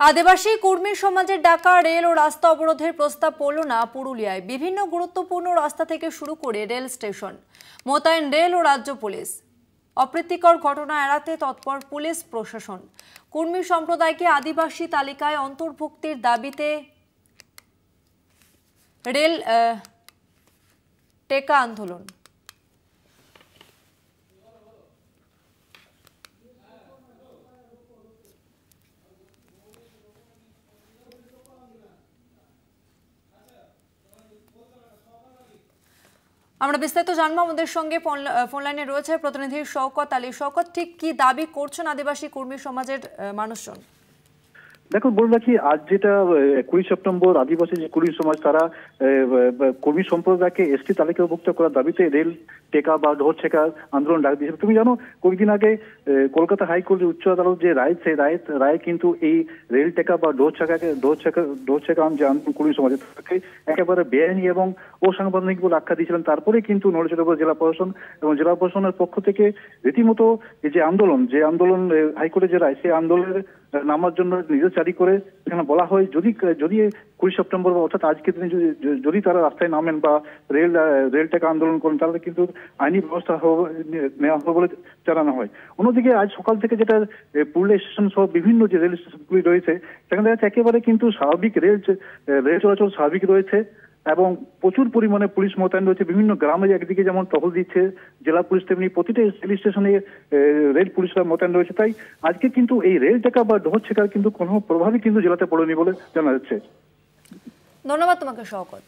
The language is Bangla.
আদিবাসী কর্মী সমাজের ডাকা রেল ও রাস্তা অবরোধের প্রস্তাব পড়ল না পুরুলিয়ায়। বিভিন্ন গুরুত্বপূর্ণ রাস্তা থেকে শুরু করে রেল স্টেশন মোতায়েন রেল ও রাজ্য পুলিশ। অপ্রীতিকর ঘটনা এড়াতে তৎপর পুলিশ প্রশাসন। কর্মী সম্প্রদায়কে আদিবাসী তালিকায় অন্তর্ভুক্তির দাবিতে রেল টেকা আন্দোলন। আমরা বিস্তারিত জানবো, আমাদের সঙ্গে ফোন লাইনে রয়েছে প্রতিনিধি শওকত আলী। শওকত, ঠিক কি দাবি করছেন আদিবাসী কর্মী সমাজের মানুষজন? দেখো, বলে রাখি, আজ যেটা 20 সেপ্টেম্বর আদিবাসী যে কর্মী সমাজ তারা কর্মী সম্প্রদায়কে এসটি তালিকাভুক্ত করার দাবিতে রেল টেকা বা ঢোর ছেকা আন্দোলন ডাক দিয়েছে। তুমি জানো, কয়েকদিন আগে কলকাতা হাইকোর্টের উচ্চ আদালত যে রায়, সেই রায় কিন্তু এই রেল টেকা বা ঢোর ছেকা যে আন্দোলন কর্মী সমাজ তাকে একেবারে বেআইনি এবং অসাংবিধানিক বলে আখ্যা দিয়েছিলেন। তারপরে কিন্তু নড়েচড়ে জেলা প্রশাসন এবং জেলা প্রশাসনের পক্ষ থেকে রীতিমতো এই যে আন্দোলন হাইকোর্টের যে রায়, সেই আন্দোলনের নামার জন্য নির্দেশ জারি করে এখানে বলা হয়, যদি 20 সেপ্টেম্বর অর্থাৎ আজকের দিনে যদি তারা রাস্তায় নামেন বা রেল টেকা আন্দোলন করেন, তাহলে কিন্তু আইনি ব্যবস্থা নেওয়া হবে বলে জানানো হয়। অন্যদিকে আজ সকাল থেকে যেটা পুরুলিয়া স্টেশন সহ বিভিন্ন যে রেল স্টেশনগুলি রয়েছে, সেখানে দেখা যাচ্ছে একেবারে কিন্তু স্বাভাবিক রেল চলাচল স্বাভাবিক রয়েছে এবং প্রচুর পরিমাণে পুলিশ মোতায়েন রয়েছে। বিভিন্ন গ্রামে একদিকে যেমন টহল দিচ্ছে জেলা পুলিশ, তেমনি প্রতিটা রেল স্টেশনে রেল পুলিশরা মোতায়েন রয়েছে। তাই আজকে কিন্তু এই রেল টেকা বা ঢোর ছেকার কিন্তু কোনো প্রভাবই কিন্তু জেলাতে পড়েনি বলে জানা যাচ্ছে। ধন্যবাদ তোমাকে শওকত।